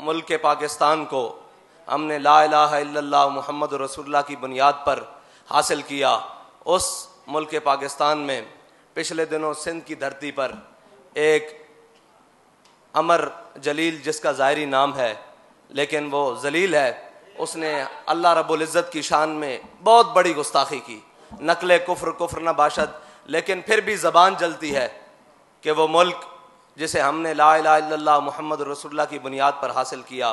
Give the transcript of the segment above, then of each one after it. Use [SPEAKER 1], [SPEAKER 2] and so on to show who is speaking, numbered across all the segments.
[SPEAKER 1] मुल्क पाकिस्तान को हमने ला इलाहा इल्लल्लाह मुहम्मद रसूलुल्लाह की बुनियाद पर हासिल किया, उस मुल्क पाकिस्तान में पिछले दिनों सिंध की धरती पर एक अमर जलील जिसका ज़ाहिरी नाम है लेकिन वो जलील है, उसने अल्लाह रब्बुल इज़्ज़त की शान में बहुत बड़ी गुस्ताखी की। नकले कुफ्र न बाशद, लेकिन फिर भी ज़बान जलती है कि वो मुल्क जिसे हमने ला इलाहा इल्लल्लाह मुहम्मद रसूलुल्लाह की बुनियाद पर हासिल किया।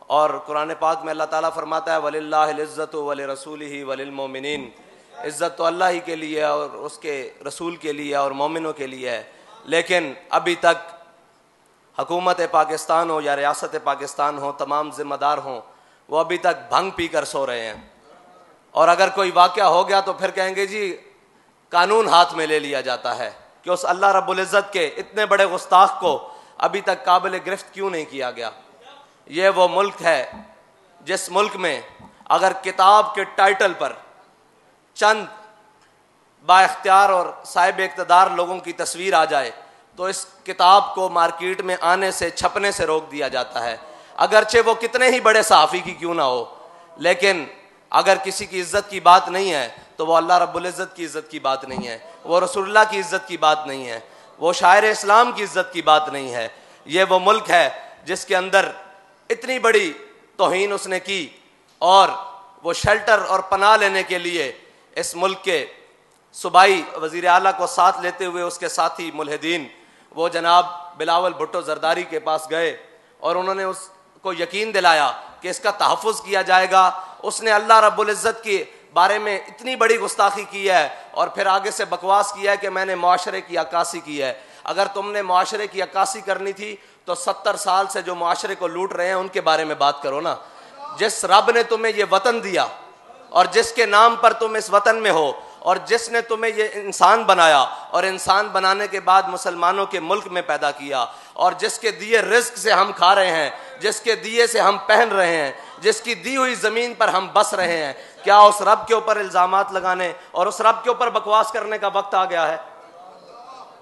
[SPEAKER 1] और कुरान पाक में अल्लाह ताला फरमाता है वलिल्लाहिल इज़्ज़तु वलिरसूलिही वलिलमोमिनीन, इज़्ज़त तो अल्लाह ही के लिए और उसके रसूल के लिए और मोमिनों के लिए है। लेकिन अभी तक हुकूमत पाकिस्तान हो या रियासत पाकिस्तान हो, तमाम ज़िम्मेदार हों, वो अभी तक भंग पी कर सो रहे हैं। और अगर कोई वाक़या हो गया तो फिर कहेंगे जी कानून हाथ में ले लिया जाता है कि उस अल्लाह रब्बुल इज़्ज़त के इतने बड़े गुस्ताख को अभी तक काबिल गिरफ्त क्यों नहीं किया गया। ये वो मुल्क है जिस मुल्क में अगर किताब के टाइटल पर चंद बाइख्तियार और साहिब इक़्तिदार लोगों की तस्वीर आ जाए तो इस किताब को मार्केट में आने से, छपने से रोक दिया जाता है, अगरचे वो कितने ही बड़े सहाफ़ी की क्यों ना हो। लेकिन अगर किसी की इज़्ज़त की बात नहीं है तो वो अल्लाह रब्बुल इज़्ज़त की इज़्ज़त की बात नहीं है, वो रसूलुल्लाह की इज़्ज़त की बात नहीं है, वो शायर इस्लाम की इज़्ज़त की बात नहीं है। ये वो मुल्क है जिसके अंदर इतनी बड़ी तौहीन उसने की और वो शेल्टर और पनाह लेने के लिए इस मुल्क के सूबाई वज़ीर आला को साथ लेते हुए उसके साथी मुल्हिदीन वो जनाब बिलावल भुट्टो जरदारी के पास गए और उन्होंने उसको यकीन दिलाया कि इसका तहफ़्फ़ुज़ किया जाएगा। उसने अल्लाह रब्बुल इज़्ज़त के बारे में इतनी बड़ी गुस्ताखी की है और फिर आगे से बकवास किया है कि मैंने मुआशरे की अक्कासी की है। अगर तुमने मुआशरे की अक्कासी करनी थी तो 70 साल से जो मुआशरे को लूट रहे हैं उनके बारे में बात करो ना। जिस रब ने तुम्हें ये वतन दिया और जिसके नाम पर तुम इस वतन में हो और जिसने तुम्हें ये इंसान बनाया और इंसान बनाने के बाद मुसलमानों के मुल्क में पैदा किया और जिसके दिए रिज्क से हम खा रहे हैं, जिसके दिए से हम पहन रहे हैं, जिसकी दी हुई ज़मीन पर हम बस रहे हैं, क्या उस रब के ऊपर इल्ज़ामात लगाने और उस रब के ऊपर बकवास करने का वक्त आ गया है?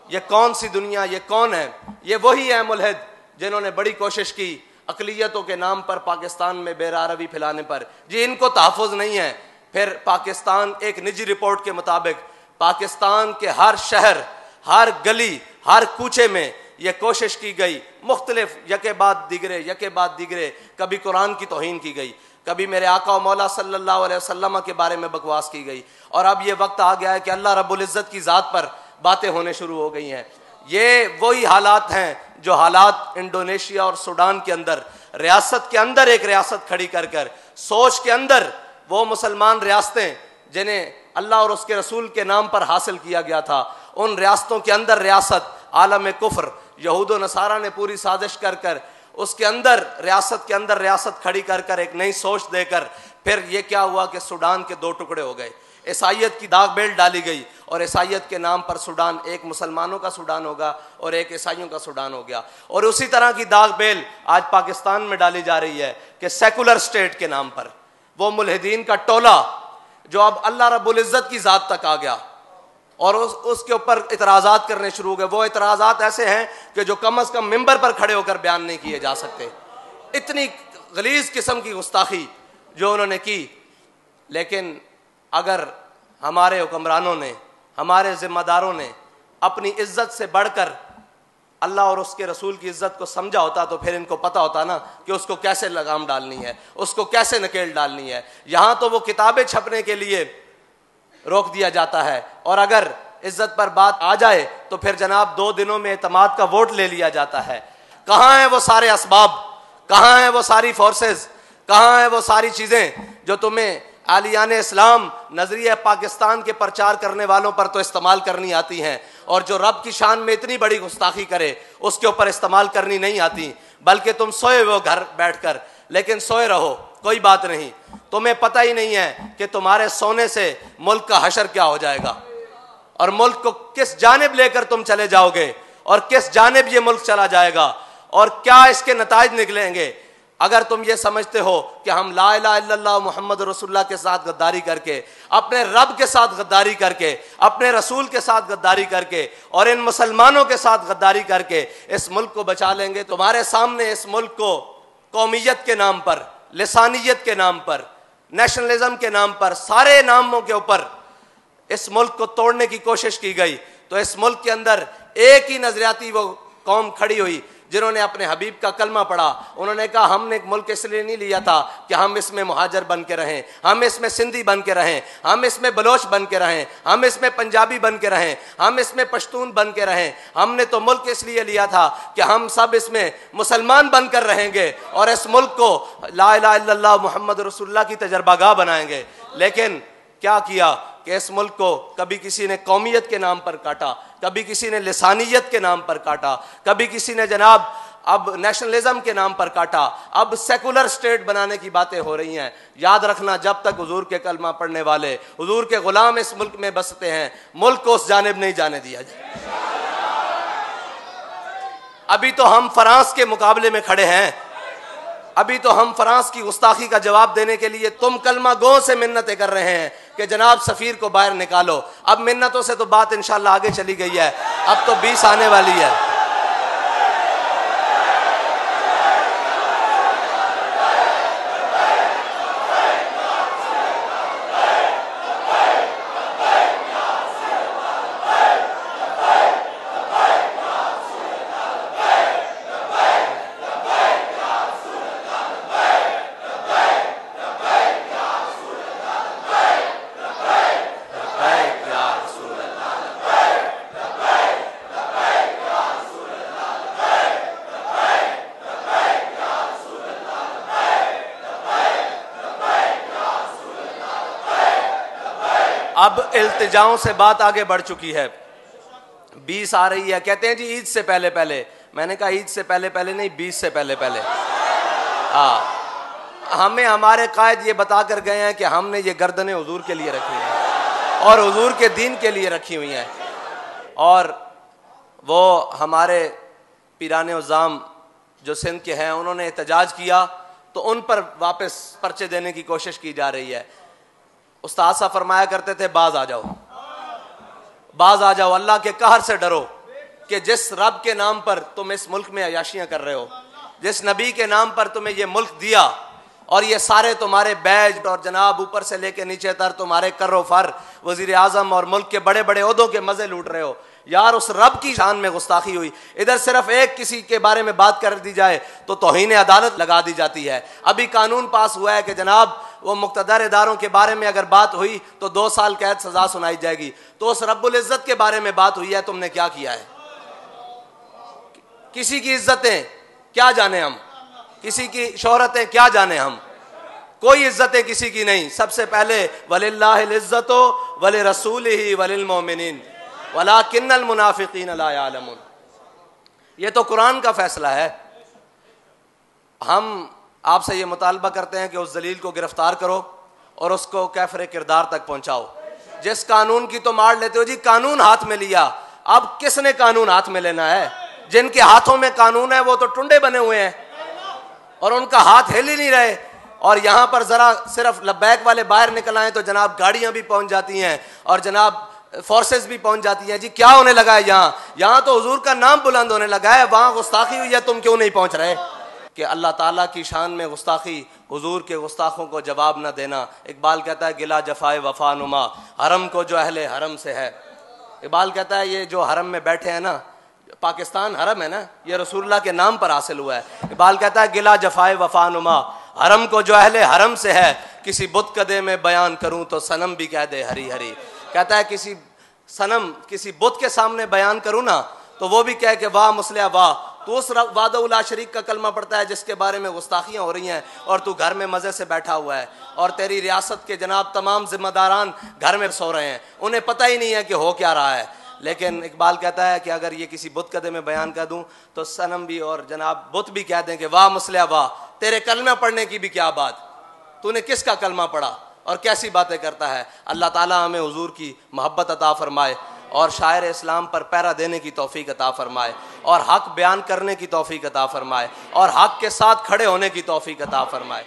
[SPEAKER 1] ये कौन सी दुनिया, ये कौन है? ये वही है मुल्हिद जिन्होंने बड़ी कोशिश की अक़लियतों के नाम पर पाकिस्तान में बेरारवी फैलाने पर। जी इनको तहफ़्फ़ुज़ नहीं है। फिर पाकिस्तान, एक निजी रिपोर्ट के मुताबिक पाकिस्तान के हर शहर, हर गली, हर कूचे में यह कोशिश की गई, मुख्तलिफ यके बाद दिगरे, कभी कुरान की तौहीन की गई, कभी मेरे आका और मौला सल्लल्लाहु अलैहि वसल्लम के बारे में बकवास की गई और अब ये वक्त आ गया है कि अल्लाह रब्बुल इज़्ज़त की ज़ात पर बातें होने शुरू हो गई हैं। ये वही हालात हैं जो हालात इंडोनेशिया और सूडान के अंदर, रियासत के अंदर एक रियासत खड़ी कर कर, सोच के अंदर वो मुसलमान रियासतें जिन्हें अल्लाह और उसके रसूल के नाम पर हासिल किया गया था, उन रियासतों के अंदर रियासत आलम कुफ्र यहूद व नसारा ने पूरी साजिश कर कर उसके अंदर रियासत के अंदर रियासत खड़ी कर कर एक नई सोच देकर फिर ये क्या हुआ कि सूडान के दो टुकड़े हो गए। ईसाइयत की दाग बेल्ट डाली गई और ईसाइयत के नाम पर सूडान एक मुसलमानों का सूडान होगा और एक ईसाइयों का सूडान हो गया। और उसी तरह की दाग बेल आज पाकिस्तान में डाली जा रही है कि सेकुलर स्टेट के नाम पर वो मुल्हिदीन का टोला जो अब अल्लाह रब्बुल इज़्ज़त की ज़ात तक आ गया और उसके ऊपर इतराज़ात करने शुरू हो गए। वो इतराज़ात ऐसे हैं कि जो कम अज़ कम मिंबर पर खड़े होकर बयान नहीं किए जा सकते। इतनी गलीज़ किस्म की गुस्ताखी जो उन्होंने की। लेकिन अगर हमारे हुक्मरानों ने, हमारे ज़िम्मेदारों ने अपनी इज़्ज़त से बढ़कर अल्लाह और उसके रसूल की इज़्ज़त को समझा होता तो फिर इनको पता होता ना कि उसको कैसे लगाम डालनी है, उसको कैसे नकेल डालनी है। यहाँ तो वो किताबें छपने के लिए रोक दिया जाता है और अगर इज़्ज़त पर बात आ जाए तो फिर जनाब 2 दिनों में एतमाद का वोट ले लिया जाता है। कहाँ हैं वो सारे असबाब, कहाँ हैं वो सारी फोर्सेस, कहाँ हैं वो सारी चीज़ें जो तुम्हें आलियान इस्लाम नजरिया पाकिस्तान के प्रचार करने वालों पर तो इस्तेमाल करनी आती हैं और जो रब की शान में इतनी बड़ी गुस्ताखी करे उसके ऊपर इस्तेमाल करनी नहीं आती। बल्कि तुम सोए हो घर बैठकर, लेकिन सोए रहो, कोई बात नहीं। तुम्हें पता ही नहीं है कि तुम्हारे सोने से मुल्क का हशर क्या हो जाएगा और मुल्क को किस जानिब लेकर तुम चले जाओगे और किस जानिब ये मुल्क चला जाएगा और क्या इसके नताइज निकलेंगे। अगर तुम ये समझते हो कि हम ला इलाहा इल्लल्लाह मुहम्मद रसूलुल्लाह के साथ गद्दारी करके, अपने रब के साथ गद्दारी करके, अपने रसूल के साथ गद्दारी करके और इन मुसलमानों के साथ गद्दारी करके इस मुल्क को बचा लेंगे, तुम्हारे सामने इस मुल्क को कौमियत के नाम पर, लिसानियत के नाम पर, नेशनलिज्म के नाम पर, सारे नामों के ऊपर इस मुल्क को तोड़ने की कोशिश की गई, तो इस मुल्क के अंदर एक ही नजरियाती वो कौम खड़ी हुई जिन्होंने अपने हबीब का कलमा पढ़ा। उन्होंने कहा हमने एक मुल्क इसलिए नहीं लिया था कि हम इसमें मुहाजिर बन के रहें, हम इसमें सिंधी बन के रहें, हम इसमें बलोच बन के रहें, हम इसमें पंजाबी बन के रहें, हम इसमें पश्तून बन के रहें। हमने तो मुल्क इसलिए लिया था कि हम सब इसमें मुसलमान बनकर रहेंगे और इस मुल्क को ला इलाहा इल्लल्लाह मुहम्मद रसूलुल्लाह की तजर्बागाह बनाएंगे। लेकिन क्या किया कि इस मुल्क को कभी किसी ने कौमियत के नाम पर काटा, कभी किसी ने लिसानियत के नाम पर काटा, कभी किसी ने जनाब अब नेशनलिज्म के नाम पर काटा, अब सेकुलर स्टेट बनाने की बातें हो रही हैं। याद रखना, जब तक हुजूर के कलमा पढ़ने वाले, हुजूर के गुलाम इस मुल्क में बसते हैं, मुल्क को उस जानिब नहीं जाने दिया जाए। अभी तो हम फ्रांस के मुकाबले में खड़े हैं, अभी तो हम फ्रांस की गुस्ताखी का जवाब देने के लिए तुम कलमा गो से मिन्नतें कर रहे हैं कि जनाब सफीर को बाहर निकालो। अब मिन्नतों से तो बात इंशाल्लाह आगे चली गई है, अब तो 20 आने वाली है। अब इल्तिजाओं से बात आगे बढ़ चुकी है, 20 आ रही है। कहते हैं जी ईद से पहले पहले। मैंने कहा ईद से पहले पहले नहीं, 20 से पहले पहले। हमें हमारे कायद ये बता कर गए हैं कि हमने ये गर्दनें हुजूर के लिए रखी हैं और हुजूर के दीन के लिए रखी हुई हैं। और वो हमारे पीराने उज़ाम जो सिंध के हैं, उन्होंने एहतजाज किया तो उन पर वापस पर्चे देने की कोशिश की जा रही है। उस्ताद साहब फरमाया करते थे, बाज आ जाओ, बाज आ जाओ, अल्लाह के कहर से डरो कि जिस रब के नाम पर तुम इस मुल्क में अयाशियां कर रहे हो, जिस नबी के नाम पर तुम्हें ये मुल्क दिया और ये सारे तुम्हारे बैज और जनाब ऊपर से लेके नीचे तर तुम्हारे कर्रो फर वजीर आजम और मुल्क के बड़े बड़े ओहदों के मजे लूट रहे हो, यार उस रब की शान में गुस्ताखी हुई। इधर सिर्फ एक किसी के बारे में बात कर दी जाए तो तौहीन अदालत लगा दी जाती है। अभी कानून पास हुआ है कि जनाब वो मुक्तदर इदारों के बारे में अगर बात हुई तो 2 साल कैद सजा सुनाई जाएगी। तो उस रब्बुल इज्जत के बारे में बात हुई है, तुमने क्या किया है? किसी की इज्जतें क्या जाने हम, किसी की शोहरतें क्या जाने हम, कोई इज्जतें किसी की नहीं। सबसे पहले वलिल्लाहिल इज्जतो वलि रसूलिही वलिल मोमिनीन वलाकिन्नल मुनाफिकीन ला यालमून। ये तो कुरान का फैसला है। हम आपसे ये मुतालबा करते हैं कि उस जलील को गिरफ्तार करो और उसको कैफरे किरदार तक पहुंचाओ। जिस कानून की तो मार लेते हो जी, कानून हाथ में लिया, अब किसने कानून हाथ में लेना है? जिनके हाथों में कानून है वो तो टुंडे बने हुए हैं और उनका हाथ हिल ही नहीं रहे। और यहां पर जरा सिर्फ लब्बैक वाले बाहर निकल आए तो जनाब गाड़ियां भी पहुंच जाती हैं और जनाब फोर्सेस भी पहुंच जाती हैं। जी क्या होने लगा है यहाँ तो हुजूर का नाम बुलंद होने लगा है, वहां गुस्ताखी हुई है, तुम क्यों नहीं पहुंच रहे? कि अल्लाह ताला की शान में गुस्ताखी, हुजूर के गुस्ताखों को जवाब न देना। इकबाल कहता है गिला जफाए वफा नुमा हरम को जो अहले हरम से है। इकबाल कहता है ये जो हरम में बैठे हैं ना, पाकिस्तान हरम है ना, ये रसूलुल्लाह के नाम पर हासिल हुआ है। इकबाल कहता है गिला जफाए वफा नुमा हरम को जो अहले हरम से है, किसी बुत कदे में बयान करूं तो सनम भी कह दे हरी हरी। कहता है किसी सनम, किसी बुत के सामने बयान करूं ना तो वो भी कहे कि वाह मुस्लिया वाह, तू उस वादउला शरीक का कलमा पढ़ता है जिसके बारे में गुस्ताखियां हो रही हैं और तू घर में मजे से बैठा हुआ है और तेरी रियासत के जनाब तमाम जिम्मेदारान घर में सो रहे हैं, उन्हें पता ही नहीं है कि हो क्या रहा है। लेकिन इकबाल कहता है कि अगर ये किसी बुत कदे में बयान कर दूं तो सनम भी और जनाब बुत भी कह दें कि वाह मुस्लिया वाह, तेरे कलमा पढ़ने की भी क्या बात, तूने किसका कलमा पढ़ा और कैसी बातें करता है। अल्लाह ताला हमें हुजूर की मोहब्बत अता फरमाए और शायर इस्लाम पर पैरा देने की तौफीक अता फरमाए और हक बयान करने की तौफीक अता फरमाए और हक के साथ खड़े होने की तौफीक अता फरमाए।